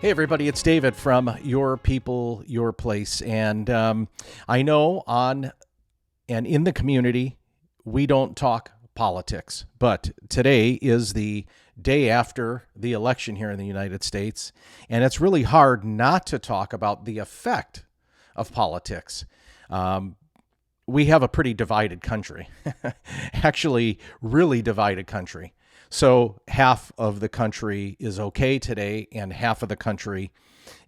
Hey, everybody, it's David from Your People, Your Place. And I know on and in the community, we don't talk politics, but today is the day after the election here in the United States. And it's really hard not to talk about the effect of politics. We have a pretty divided country, actually, really divided country. So half of the country is okay today, and half of the country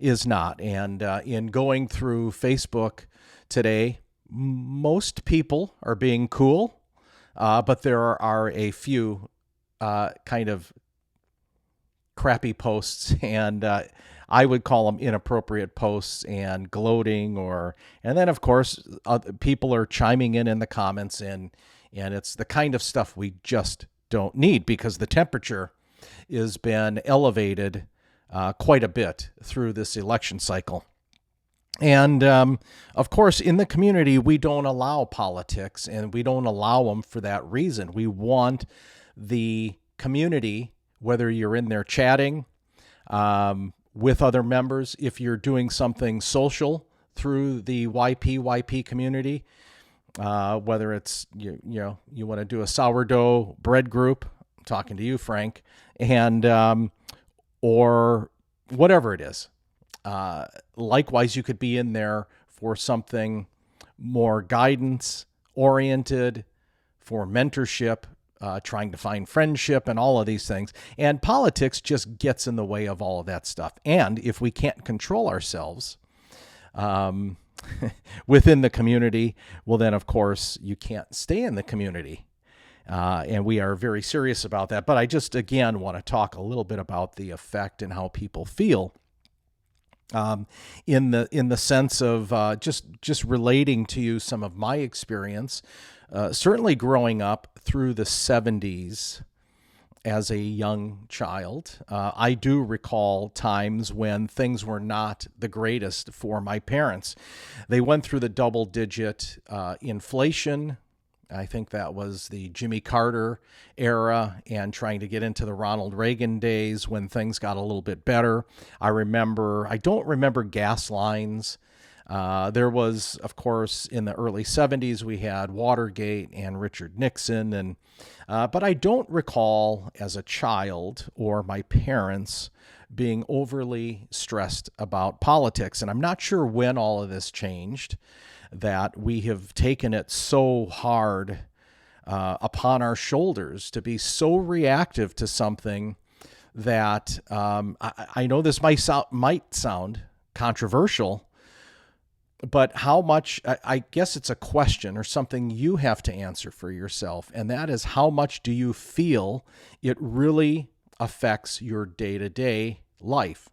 is not. And in going through Facebook today, most people are being cool, but there are a few kind of crappy posts, and I would call them inappropriate posts and gloating, and then of course people are chiming in the comments, and it's the kind of stuff we just don't need because the temperature has been elevated quite a bit through this election cycle. And of course, in the community, we don't allow politics, and we don't allow them for that reason. We want the community, whether you're in there chatting with other members, if you're doing something social through the YP community, whether it's you want to do a sourdough bread group, I'm talking to you, Frank, and or whatever it is. Likewise, you could be in there for something more guidance oriented, for mentorship, trying to find friendship and all of these things. And politics just gets in the way of all of that stuff. And if we can't control ourselves within the community, well, then, of course, you can't stay in the community. And we are very serious about that. But I just, again, want to talk a little bit about the effect and how people feel in the sense of just relating to you some of my experience. Certainly growing up through the 70s as a young child, I do recall times when things were not the greatest for my parents. They went through the double-digit inflation. I think that was the Jimmy Carter era, and trying to get into the Ronald Reagan days when things got a little bit better. I don't remember gas lines. There was, of course, in the early 70s, we had Watergate and Richard Nixon, but I don't recall as a child or my parents being overly stressed about politics. And I'm not sure when all of this changed, that we have taken it so hard upon our shoulders to be so reactive to something that I know this might sound controversial, but how much, I guess it's a question or something you have to answer for yourself. And that is, how much do you feel it really affects your day-to-day life?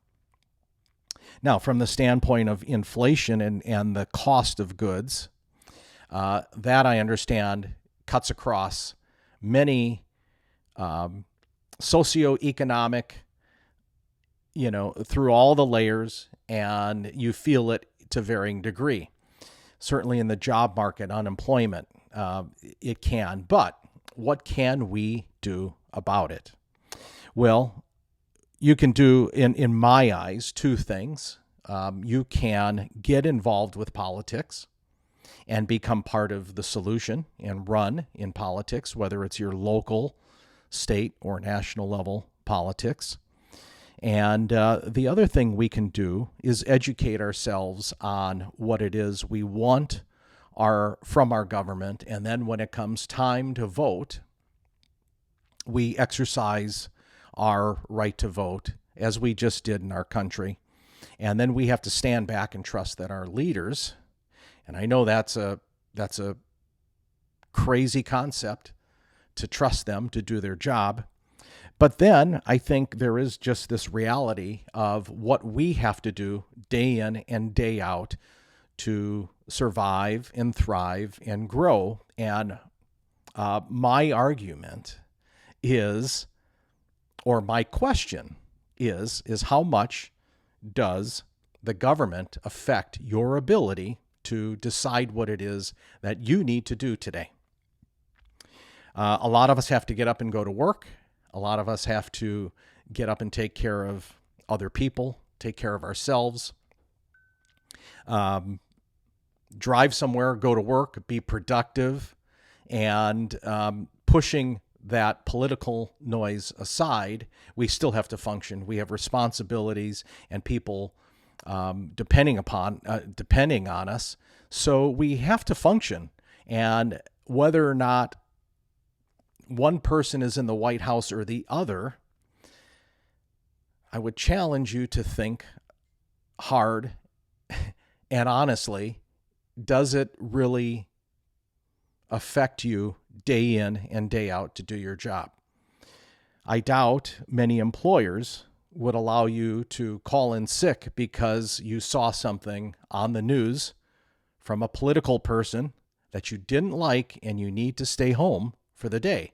Now, from the standpoint of inflation and the cost of goods, that I understand cuts across many socioeconomic, through all the layers, and you feel it to varying degree. Certainly in the job market, unemployment, it can. But what can we do about it? Well, you can do, in my eyes, two things. You can get involved with politics and become part of the solution and run in politics, whether it's your local, state, or national level politics. And the other thing we can do is educate ourselves on what it is we want from our government. And then when it comes time to vote, we exercise our right to vote, as we just did in our country. And then we have to stand back and trust that our leaders, and I know that's a crazy concept, to trust them to do their job. But then I think there is just this reality of what we have to do day in and day out to survive and thrive and grow. And my argument is, or my question is how much does the government affect your ability to decide what it is that you need to do today? A lot of us have to get up and go to work. A lot of us have to get up and take care of other people, take care of ourselves, drive somewhere, go to work, be productive, and pushing that political noise aside, we still have to function. We have responsibilities and people depending on us. So we have to function. And whether or not one person is in the White House or the other, I would challenge you to think hard and honestly, does it really affect you day in and day out to do your job? I doubt many employers would allow you to call in sick because you saw something on the news from a political person that you didn't like and you need to stay home for the day.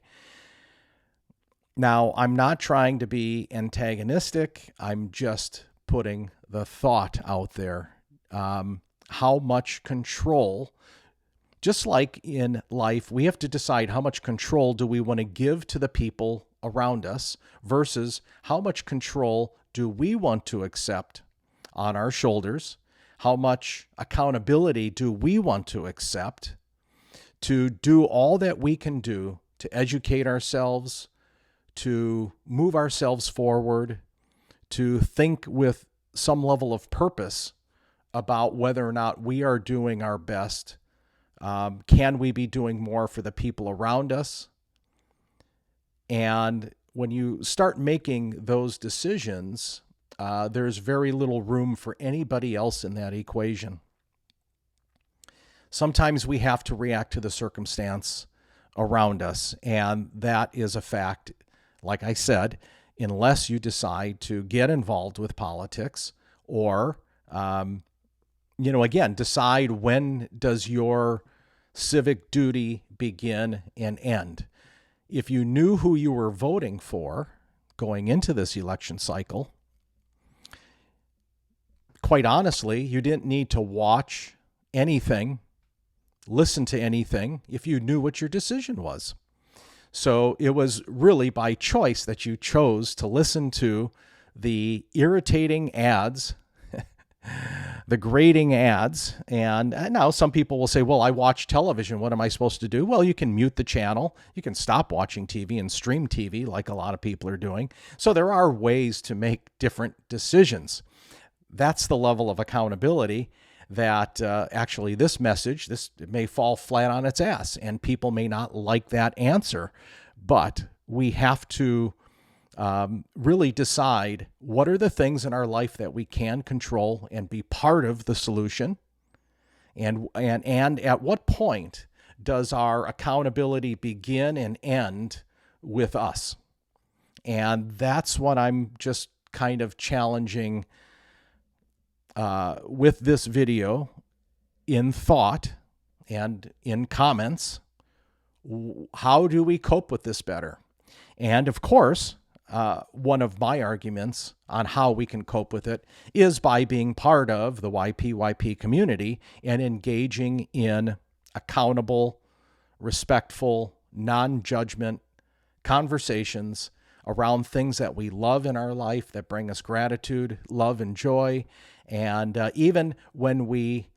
Now, I'm not trying to be antagonistic. I'm just putting the thought out there. How much control, just like in life, we have to decide how much control do we want to give to the people around us versus how much control do we want to accept on our shoulders? How much accountability do we want to accept to do all that we can do to educate ourselves, to move ourselves forward, to think with some level of purpose about whether or not we are doing our best? Can we be doing more for the people around us? And when you start making those decisions, there's very little room for anybody else in that equation. Sometimes we have to react to the circumstance around us, and that is a fact. Like I said, unless you decide to get involved with politics or, again, decide when does your civic duty begin and end. If you knew who you were voting for going into this election cycle, quite honestly, you didn't need to watch anything, listen to anything if you knew what your decision was. So it was really by choice that you chose to listen to the irritating ads, the grating ads. And now some people will say, well, I watch television. What am I supposed to do? Well, you can mute the channel. You can stop watching TV and stream TV like a lot of people are doing. So there are ways to make different decisions. That's the level of accountability that actually this message, this may fall flat on its ass and people may not like that answer, but we have to really decide what are the things in our life that we can control and be part of the solution, and at what point does our accountability begin and end with us. And that's what I'm just kind of challenging with this video in thought and in comments. How do we cope with this better? And of course, one of my arguments on how we can cope with it is by being part of the YPYP community and engaging in accountable, respectful, non-judgment conversations around things that we love in our life that bring us gratitude, love, and joy. And even when we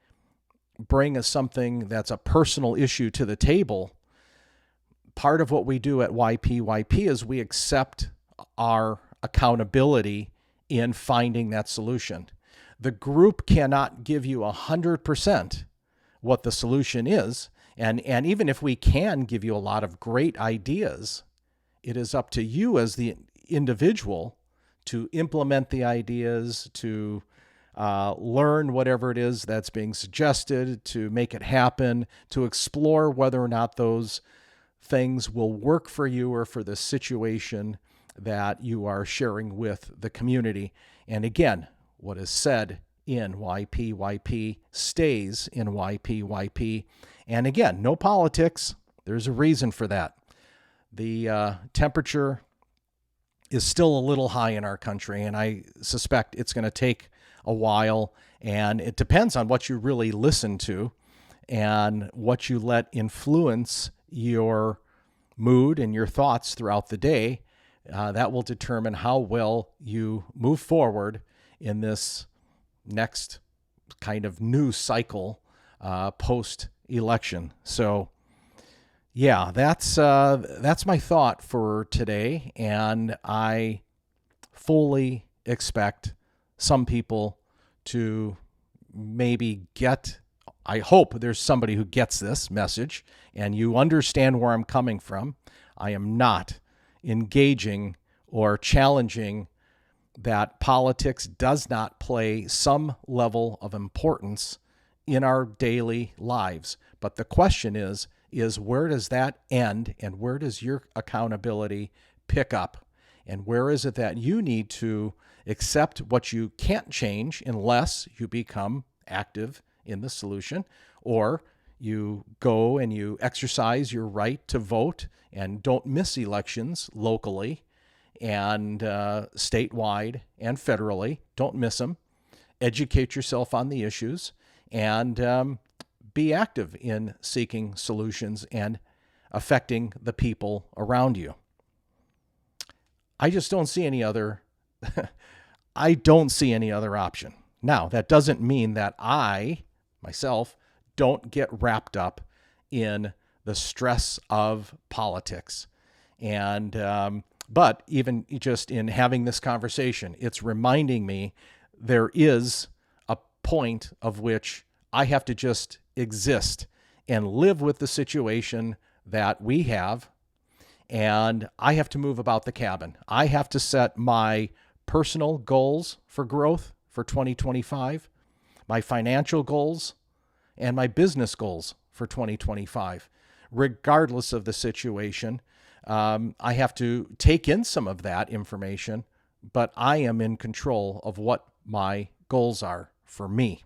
bring us something that's a personal issue to the table, part of what we do at YPYP is we accept our accountability in finding that solution. The group cannot give you 100% what the solution is. And even if we can give you a lot of great ideas, it is up to you as the individual to implement the ideas, to learn whatever it is that's being suggested, to make it happen, to explore whether or not those things will work for you or for the situation that you are sharing with the community. And again, what is said in YPYP stays in YPYP. And again, no politics. There's a reason for that. The temperature is still a little high in our country, and I suspect it's going to take a while, and it depends on what you really listen to and what you let influence your mood and your thoughts throughout the day. That will determine how well you move forward in this next kind of new cycle post-election. So, yeah, that's my thought for today, and I fully expect some people to maybe I hope there's somebody who gets this message and you understand where I'm coming from. I am not engaging or challenging that politics does not play some level of importance in our daily lives. But the question is where does that end and where does your accountability pick up? And where is it that you need to accept what you can't change unless you become active in the solution, or you go and you exercise your right to vote and don't miss elections locally and statewide and federally. Don't miss them. Educate yourself on the issues and be active in seeking solutions and affecting the people around you. I just don't see any other option. Now, that doesn't mean that I, myself, don't get wrapped up in the stress of politics. And but even just in having this conversation, it's reminding me there is a point of which I have to just exist and live with the situation that we have. And I have to move about the cabin. I have to set my personal goals for growth for 2025, my financial goals, and my business goals for 2025. Regardless of the situation, I have to take in some of that information, but I am in control of what my goals are for me.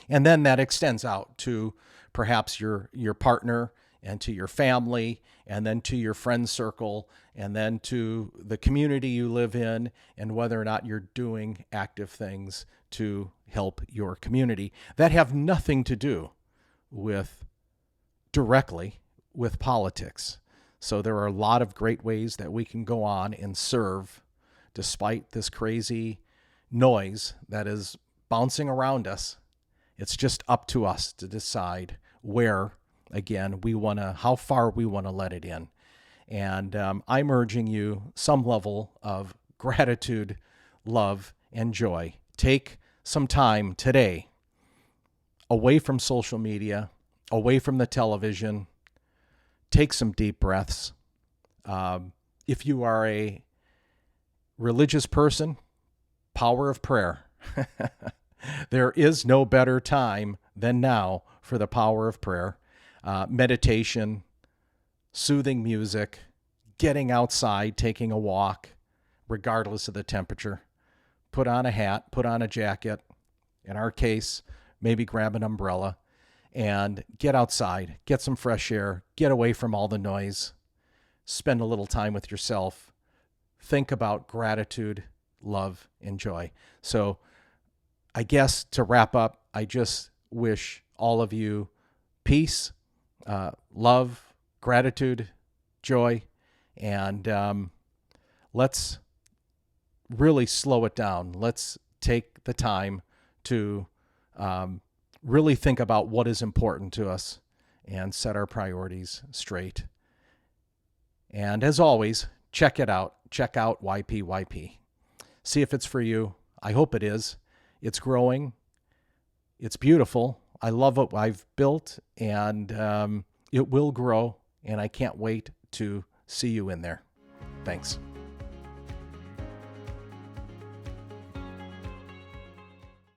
And then that extends out to perhaps your partner and to your family, and then to your friend circle, and then to the community you live in, and whether or not you're doing active things to help your community that have nothing to do directly with politics. So there are a lot of great ways that we can go on and serve despite this crazy noise that is bouncing around us. It's just up to us to decide where, again, how far we want to let it in. And I'm urging you some level of gratitude, love, and joy. Take some time today away from social media, away from the television. Take some deep breaths. If you are a religious person, power of prayer. There is no better time than now for the power of prayer. Meditation, soothing music, getting outside, taking a walk, regardless of the temperature. Put on a hat, put on a jacket. In our case, maybe grab an umbrella and get outside, get some fresh air, get away from all the noise, spend a little time with yourself. Think about gratitude, love, and joy. So I guess to wrap up, I just wish all of you peace, love, gratitude, joy, and let's really slow it down. Let's take the time to really think about what is important to us and set our priorities straight. And as always, check it out. Check out YPYP. See if it's for you. I hope it is. It's growing. It's beautiful. I love what I've built, and it will grow, and I can't wait to see you in there. Thanks.